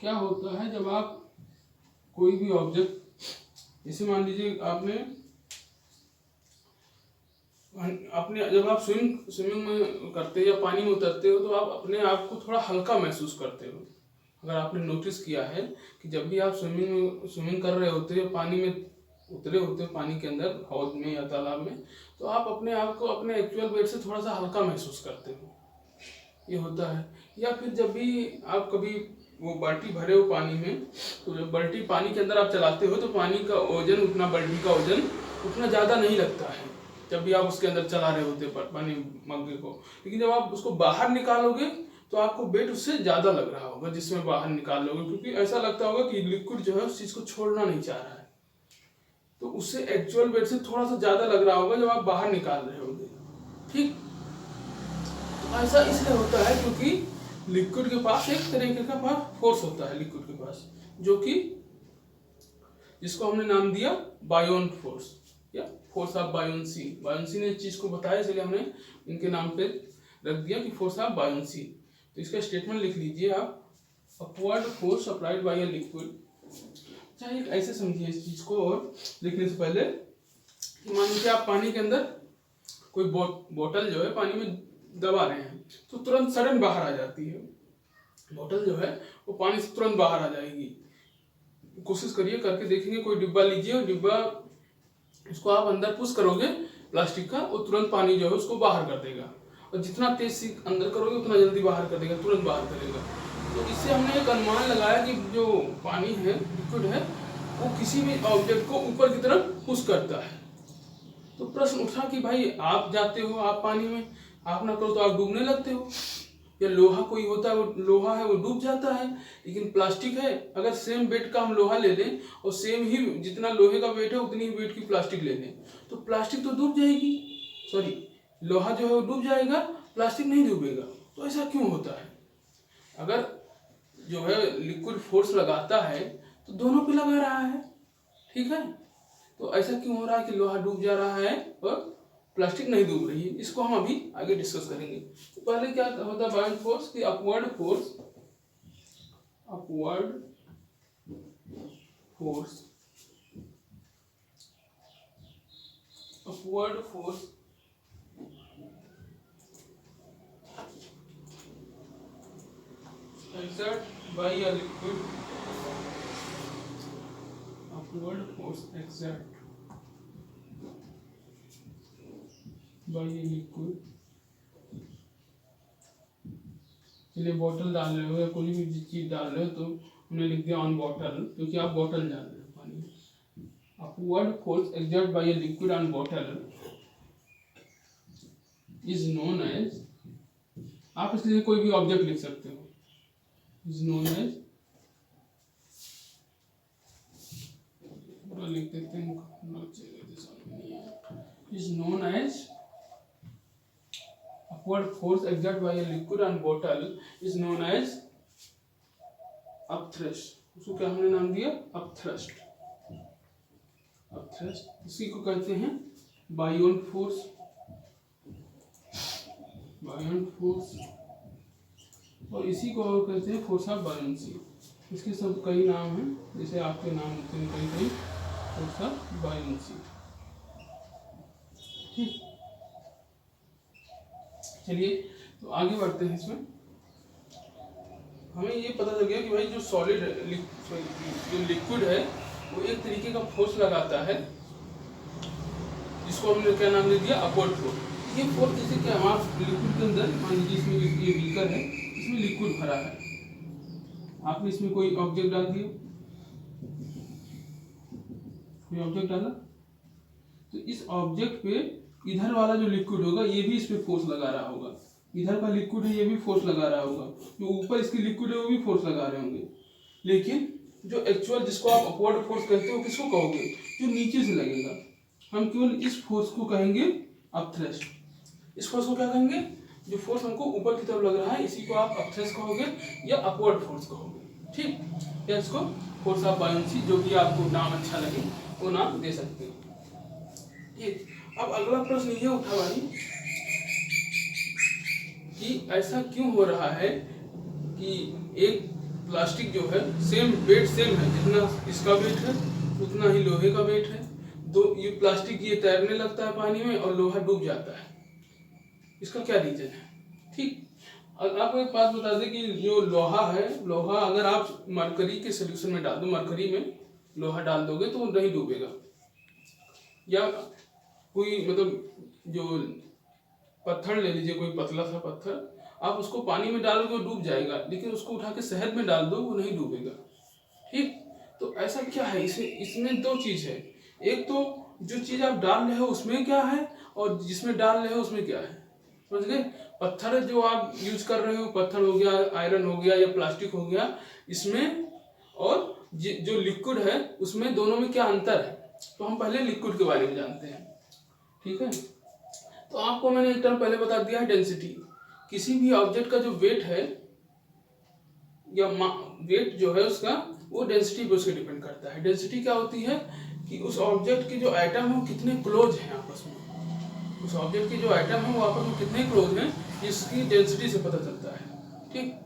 क्या होता है जब आप कोई भी ऑब्जेक्ट, जैसे मान लीजिए आपने जब आप स्विमिंग में करते हो या पानी में उतरते हो तो आप अपने आप को थोड़ा हल्का महसूस करते हो। अगर आपने नोटिस किया है कि जब भी आप स्विमिंग कर रहे होते हो, पानी में उतरे होते हो, पानी के अंदर हौज में या तालाब में, तो आप अपने आप को अपने एक्चुअल वेट से थोड़ा सा हल्का महसूस करते हो, ये होता है। या फिर जब भी आप कभी वो बाल्टी भरे हो पानी में, तो जब बाल्टी पानी के अंदर आप चलाते हो तो पानी का वजन उतना, बाल्टी का वजन उतना ज़्यादा नहीं लगता है जब भी आप उसके अंदर चला रहे होते पानी मग्गे को। लेकिन जब आप उसको बाहर निकालोगे तो आपको वेट उससे ज़्यादा लग रहा होगा जिसमें बाहर निकाल लोगे, क्योंकि ऐसा लगता होगा कि लिक्विड जो है उस चीज़ को छोड़ना नहीं चाह रहा है, तो उससे एक्चुअल वेट से थोड़ा सा ज़्यादा लग रहा होगा जब आप बाहर निकाल रहे होगे। ठीक, तो ऐसा इसलिए होता है क्योंकि लिक्विड के पास एक तरीके का पास फोर्स होता है लिक्विड के पास, जो कि जिसको हमने नाम दिया बायोन फोर्स या फोर्स ऑफ बायोन्सी। बायोन्सी ने इस चीज को बताया, इसलिए हमने इनके नाम पे रख दिया कि फोर्स ऑफ बायोन्सी। तो इसका स्टेटमेंट लिख लीजिए आप, upward force applied by a liquid. चाहिए ऐसे समझिए इस चीज को, और लिखने से पहले कि मान लीजिए आप पानी के अंदर कोई बोतल जो है पानी में दबा रहे हैं तो तुरंत सडन बाहर आ जाती है, बोतल जो है वो पानी से तुरंत बाहर आ जाएगी। कोशिश करिए, करके देखेंगे। कोई डिब्बा लीजिए और डिब्बा उसको आप अंदर पुश करोगे प्लास्टिक का, वो तुरंत पानी जो है उसको बाहर कर देगा, और जितना तेज से अंदर करोगे उतना जल्दी बाहर कर देगा, तुरंत बाहर करेगा। तो इससे हमने एक अनुमान लगाया कि जो पानी है, लिक्विड है, वो किसी भी ऑब्जेक्ट को ऊपर की तरफ पुश करता है। तो प्रश्न उठा कि भाई आप जाते हो, आप पानी में, आप ना करो तो आप डूबने लगते हो, या लोहा कोई होता है, वो लोहा है वो डूब जाता है, लेकिन प्लास्टिक है, अगर सेम वेट का हम लोहा ले लें और सेम ही जितना लोहे का वेट है उतनी ही वेट की प्लास्टिक ले लें तो प्लास्टिक तो डूब जाएगी, सॉरी लोहा जो है वो डूब जाएगा, प्लास्टिक नहीं डूबेगा। तो ऐसा क्यों होता है? अगर जो है लिक्विड फोर्स लगाता है तो दोनों पे लगा रहा है, ठीक है। तो ऐसा क्यों हो रहा है कि लोहा डूब जा रहा है और प्लास्टिक नहीं डूब रही है? इसको हम अभी आगे डिस्कस करेंगे। तो पहले क्या होता है बायोन फोर्स की, upward force, upward force, upward force exerted by a liquid, upward force exerted by a liquid। चलिए बॉटल डाल रहे हो या कोई भी चीज डाल रहे हो तो हमने लिख दिया ऑन बॉटल, क्योंकि आप बॉटल डाल रहे हो पानी में। Upward force exerted by a liquid on bottle is known as, आप इसलिए कोई भी ऑब्जेक्ट लिख सकते हो, is known as, लिख देते हैं, is known as upward force exerted by a liquid on bottle is known as upthrust। उसको क्या हमने नाम दिया? अपथ्रस्ट। अपथ्रस्ट इसी को कहते हैं बायोन फोर्स, बायोन फोर्स, और इसी को कहते हैं फोर्स ऑफ बायोन्सी। इसके सब कई नाम हैं, जैसे आपके नाम होते हैं कई कई, फोर्स ऑफ बायोन्सी। ठीक, चलिए तो आगे बढ़ते हैं। इसमें हमें ये पता चल गया कि भाई जो सॉलिड जो लिक्विड है वो एक तरीके का फोर्स लगाता है, जिसको हमने क्या नाम दे दिया? Upward force. ये फोर्स जैसे कि हमारे लिक्विड के अंदर, मान लीजिए इसमें ये बीकर है, इसमें लिक्विड भरा है, आपने इसमें कोई ऑब्जेक्ट डाल दिया, कोई ऑब्जेक्ट डाला, तो इस ऑब्जेक्ट पे इधर वाला जो लिक्विड होगा ये भी इस पे फोर्स लगा रहा होगा, इधर का लिक्विड है ये भी फोर्स लगा रहा होगा, जो ऊपर इसकी लिक्विड है वो भी फोर्स लगा रहे होंगे। लेकिन जो एक्चुअल जिसको आप अपवर्ड फोर्स कहते हो किसको कहोगे? जो नीचे से लगेगा। हम केवल इस फोर्स को कहेंगे अपथ्रस्ट। इस फोर्स को क्या कहेंगे? जो फोर्स हमको ऊपर की तरफ लग रहा है इसी को आप अपथ्रस्ट कहोगे या अपवर्ड फोर्स कहोगे। ठीक, या इसको फोर्स ऑफ बायोन्सी, जो भी आपको नाम अच्छा लगे वो नाम दे सकते हो। ठीक, अब अगला प्रश्न ये उठा भाई कि ऐसा क्यों हो रहा है कि एक प्लास्टिक जो है सेम वेट सेम है, जितना इसका वेट है उतना ही लोहे का वेट है। दो ये प्लास्टिक ये तैरने लगता है पानी में और लोहा डूब जाता है। इसका क्या रीजन है? ठीक। अब आपको एक बात बता दें कि जो लोहा है, लोहा अगर आप मरकरी के सोल्यूशन में डाल दो, मरकरी में लोहा डाल दोगे तो वो नहीं डूबेगा। या कोई मतलब जो पत्थर ले लीजिए, कोई पतला सा पत्थर, आप उसको पानी में डालोगे वो डूब जाएगा, लेकिन उसको उठा के शहद में डाल दो वो नहीं डूबेगा। ठीक। तो ऐसा क्या है, इसमें दो चीज है। एक तो जो चीज आप डाल रहे हो उसमें क्या है, और जिसमें डाल रहे हो उसमें क्या है। समझ गए? पत्थर जो आप यूज कर रहे हो, पत्थर हो गया, आयरन हो गया या प्लास्टिक हो गया, इसमें और जो लिक्विड है उसमें, दोनों में क्या अंतर है। तो हम पहले लिक्विड के बारे में जानते हैं। ठीक है। तो आपको मैंने एक टर्म पहले बता दिया है, डेंसिटी। किसी भी ऑब्जेक्ट का जो वेट है या वेट जो है उसका, वो डेंसिटी पे उसके डिपेंड करता है। डेंसिटी क्या होती है कि उस ऑब्जेक्ट के जो एटम है वो कितने क्लोज हैं आपस में। उस ऑब्जेक्ट के जो एटम है वो आपस में कितने क्लोज हैं, इसकी डेंसिटी से पता चलता है। ठीक।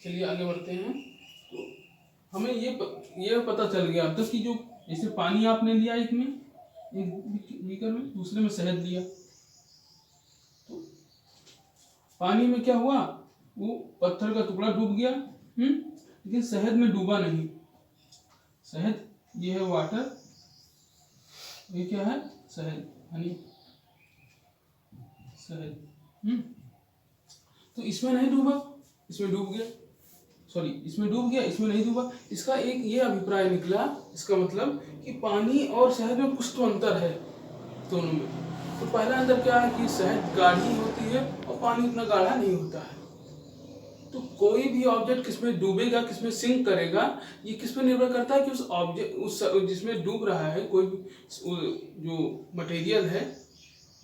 चलिए आगे बढ़ते हैं। तो हमें ये पता चल गया अब तक कि जो जैसे पानी आपने लिया एक में, एक बीकर में, दूसरे में शहद लिया, तो पानी में क्या हुआ, वो पत्थर का टुकड़ा डूब गया, लेकिन शहद में डूबा नहीं। शहद ये है वाटर, ये क्या है, शहद, हनी, शहद। तो इसमें नहीं डूबा, इसमें डूब गया, सॉरी इसमें डूब गया, इसमें नहीं डूबा। इसका एक ये अभिप्राय निकला, इसका मतलब कि पानी और शहद में कुछ तो अंतर है दोनों में। तो पहला अंतर क्या है कि शहद गाढ़ी होती है और पानी उतना गाढ़ा नहीं होता है। तो कोई भी ऑब्जेक्ट किसमें डूबेगा, किसमें सिंक करेगा, ये किस पर निर्भर करता है कि उस ऑब्जेक्ट, उस जिसमें डूब रहा है कोई भी जो मटेरियल है,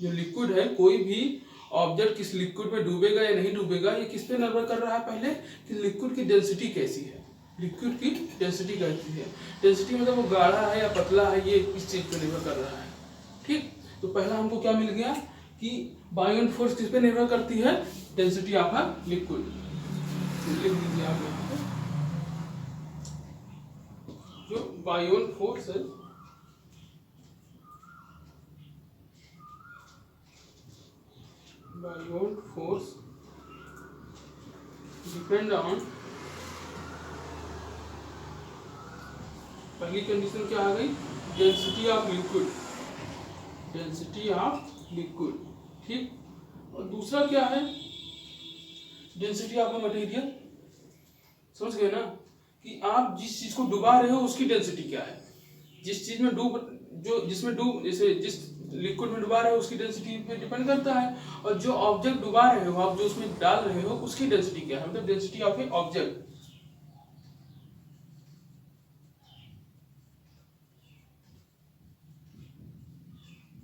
जो लिक्विड है, कोई भी ऑब्जेक्ट किस लिक्विड में डूबेगा या नहीं डूबेगा, ये किस पे निर्भर कर रहा है पहले कि लिक्विड की डेंसिटी कैसी है। लिक्विड की डेंसिटी कैसी है, डेंसिटी मतलब वो गाढ़ा है या पतला है, ये इस चीज पे निर्भर कर रहा है। ठीक। तो पहला हमको क्या मिल गया कि बायोन फोर्स किस पे निर्भर करती है, डेंसिटी ऑफ अ लिक्विड। लिख दीजिए आप यहाँ पे, जो बायोन फोर्स है, बायोन फोर्स डिपेंड ऑन, पहली कंडीशन क्या आ गई, density of liquid, density of liquid. ठीक। और दूसरा क्या है, डेंसिटी ऑफ मटेरियल। समझ गए ना कि आप जिस चीज को डुबा रहे हो उसकी डेंसिटी क्या है। जिस चीज में जिसमें डूब, जैसे जिस लिक्विड में डुबा रहे हो उसकी डेंसिटी पे डिपेंड करता है, और जो ऑब्जेक्ट डुबा रहे हो आप, जो उसमें डाल रहे हो, उसकी डेंसिटी क्या है, मतलब डेंसिटी ऑफ ए ऑब्जेक्ट।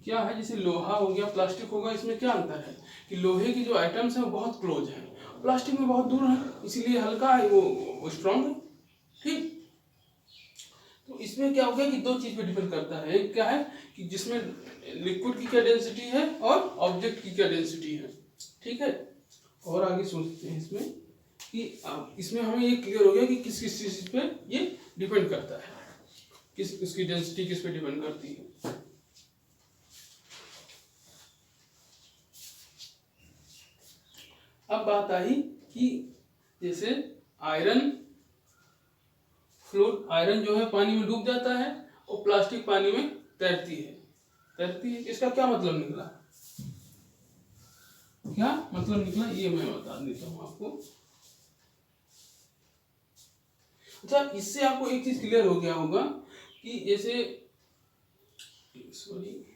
क्या है, जैसे लोहा हो गया, प्लास्टिक होगा, इसमें क्या अंतर है कि लोहे की जो आइटम्स है वो बहुत क्लोज है, प्लास्टिक में बहुत दूर है, इसीलिए हल्का है, वो स्ट्रॉन्ग है। ठीक। तो इसमें क्या हो गया कि दो चीज पे डिपेंड करता है, एक क्या है कि जिसमें लिक्विड की क्या डेंसिटी है और ऑब्जेक्ट की क्या डेंसिटी है। ठीक है। और आगे सोचते हैं इसमें कि इसमें हमें ये क्लियर हो गया कि किस किस चीज पे ये डिपेंड करता है, इसकी डेंसिटी किस पे डिपेंड करती है। अब बात आई कि जैसे आयरन आयरन जो है पानी में डूब जाता है और प्लास्टिक पानी में तैरती है। इसका क्या मतलब निकला, क्या मतलब निकला ये मैं बता देता हूं आपको। अच्छा, इससे आपको एक चीज क्लियर हो गया होगा कि जैसे, सॉरी,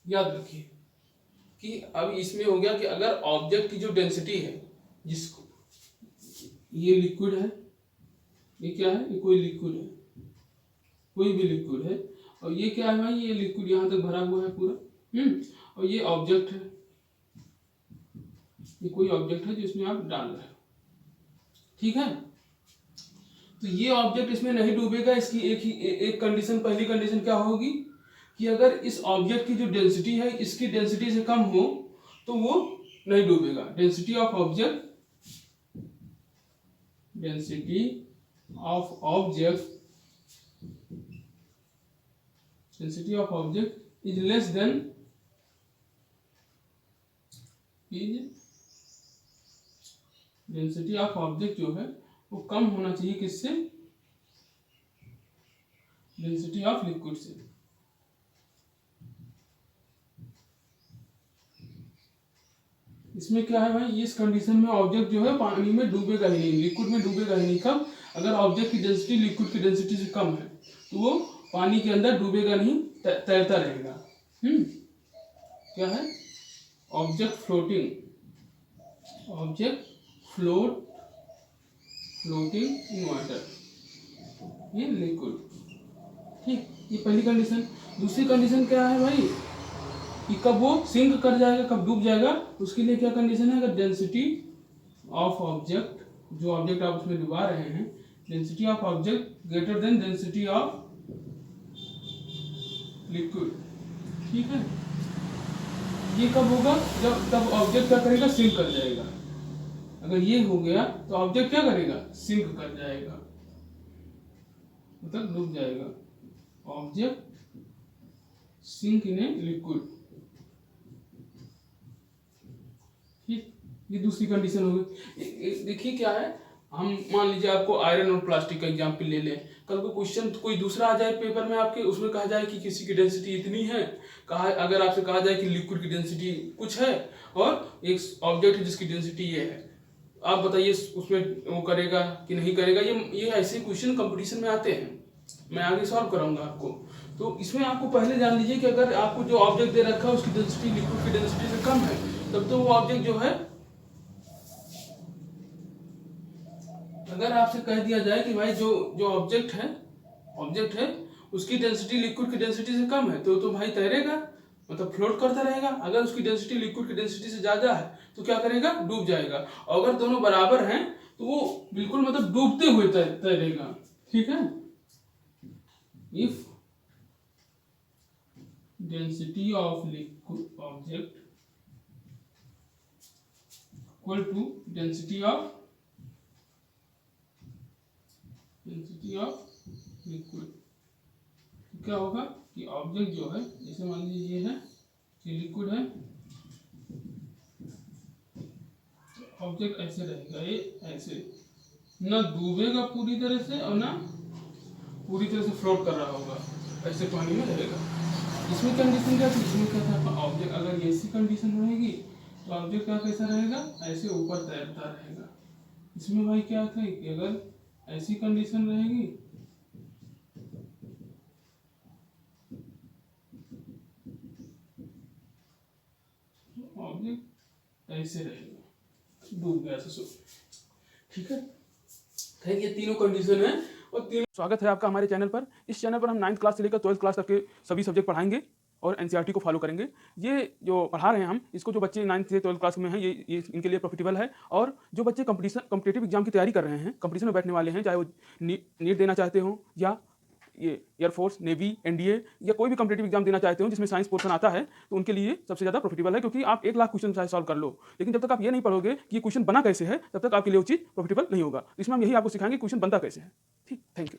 याद रखिए कि अब इसमें हो गया कि अगर ऑब्जेक्ट की जो डेंसिटी है, जिसको ये लिक्विड है, ये क्या है, ये कोई लिक्विड है, कोई भी लिक्विड है, और ये क्या है भाई, ये लिक्विड यहाँ तक भरा हुआ है पूरा, और ये ऑब्जेक्ट है, ये कोई ऑब्जेक्ट है जो इसमें आप डाल रहे हो, ठीक है। तो ये ऑब्जेक्ट इसमें नहीं डूबेगा। इसकी एक कंडीशन, पहली कंडीशन क्या होगी कि अगर इस ऑब्जेक्ट की जो डेंसिटी है इसकी डेंसिटी से कम हो तो वो नहीं डूबेगा। Density of object is less than density of object जो है वो कम होना चाहिए किससे? डेंसिटी ऑफ लिक्विड से। इसमें क्या है भाई, इस कंडीशन में ऑब्जेक्ट जो है पानी में डूबेगा ही नहीं, लिक्विड में डूबेगा ही नहीं। कब? अगर ऑब्जेक्ट की डेंसिटी लिक्विड की डेंसिटी से कम है तो वो पानी के अंदर डूबेगा नहीं, तैरता रहेगा। क्या है? Object floating, object floating in water, ये लिक्विड, ठीक। ये पहली कंडीशन। दूसरी कंडीशन क्या है भाई कि कब वो सिंक कर जाएगा, कब डूब जाएगा, उसके लिए क्या कंडीशन है? अगर डेंसिटी ऑफ ऑब्जेक्ट, जो ऑब्जेक्ट आप उसमें डुबा रहे हैं, density of object greater than density of liquid, ठीक है। ये कब होगा? जब तब ऑब्जेक्ट क्या करेगा? सिंक कर जाएगा। अगर ये हो गया तो ऑब्जेक्ट क्या करेगा? सिंक कर जाएगा, मतलब डूब जाएगा। Object sink in a liquid, ठीक। ये दूसरी कंडीशन हो गई। देखिए क्या है, हम मान लीजिए आपको आयरन और प्लास्टिक का एग्जाम्पल ले लें। कल को क्वेश्चन कोई दूसरा आ जाए पेपर में आपके, उसमें कहा जाए कि किसी की डेंसिटी इतनी है, अगर आपसे कहा जाए कि लिक्विड की डेंसिटी कुछ है और एक ऑब्जेक्ट है जिसकी डेंसिटी ये है, आप बताइए उसमें वो करेगा कि नहीं करेगा? ये ऐसे क्वेश्चन कंपटीशन में आते हैं, मैं आगे सॉल्व कराऊंगा आपको। तो इसमें आपको पहले जान लीजिए कि अगर आपको जो ऑब्जेक्ट दे रखा है उसकी डेंसिटी लिक्विड की डेंसिटी से कम है, तब तो वो ऑब्जेक्ट जो है, अगर आपसे कह दिया जाए कि भाई जो ऑब्जेक्ट है उसकी डेंसिटी लिक्विड की डेंसिटी से कम है तो भाई तैरेगा, मतलब फ्लोट करता रहेगा। अगर उसकी डेंसिटी लिक्विड की डेंसिटी से ज्यादा है तो क्या करेगा? डूब जाएगा। और अगर दोनों बराबर हैं तो वो बिल्कुल मतलब डूबते हुए तैरेगा, ठीक है। If density of liquid object equal to density of liquid, क्या होगा कि ऑब्जेक्ट जो है, जैसे मान लीजिए ये है, ये लिक्विड है, ऑब्जेक्ट ऐसे रहेगा, ये ऐसे ना डूबेगा पूरी तरह से और ना पूरी तरह से फ्लोट कर रहा होगा, ऐसे पानी में रहेगा। इसमें कंडीशन क्या थी? इसमें क्या था? ऑब्जेक्ट अगर ऐसी कंडीशन रहेगी तो ऑब्जेक्ट क्या कैसा रहेगा? ऐसे ऊपर तैरता रहेगा। इसमें भाई क्या था कि अगर ऐसी कंडीशन रहेगी तो ऑब्जेक्ट ऐसे रहेगा, डूब गया तो ठीक है। खैर ये तीनों कंडीशन है और तीनों। स्वागत है आपका हमारे चैनल पर। इस चैनल पर हम 9th क्लास से लेकर 12th क्लास तक के सभी सब्जेक्ट पढ़ाएंगे और एनसीईआरटी को फॉलो करेंगे। ये जो पढ़ा रहे हैं हम, इसको जो बच्चे 9th से 12th क्लास में हैं, ये इनके लिए प्रॉफिटेबल है। और जो बच्चे कॉम्पिटिटिव एग्जाम की तैयारी कर रहे हैं, कंपटीशन में बैठने वाले हैं, चाहे वो नीट देना चाहते हो या ये एयरफोर्स, नेवी, एनडीए या कोई भी कॉम्पिटिटिव एग्जाम देना चाहते हो जिसमें साइंस पोर्शन आता है, तो उनके लिए सबसे ज़्यादा प्रॉफिटेबल है। क्योंकि आप 1 लाख क्वेश्चन चाहे सॉल्व कर लो, लेकिन जब तक आप ये नहीं पढ़ोगे कि ये क्वेश्चन बना कैसे है, तब तक आपके लिए वो चीज़ प्रॉफिटेबल नहीं होगा। इसमें हम यही आपको सिखाएंगे क्वेश्चन बनता कैसे है। ठीक, थैंक यू।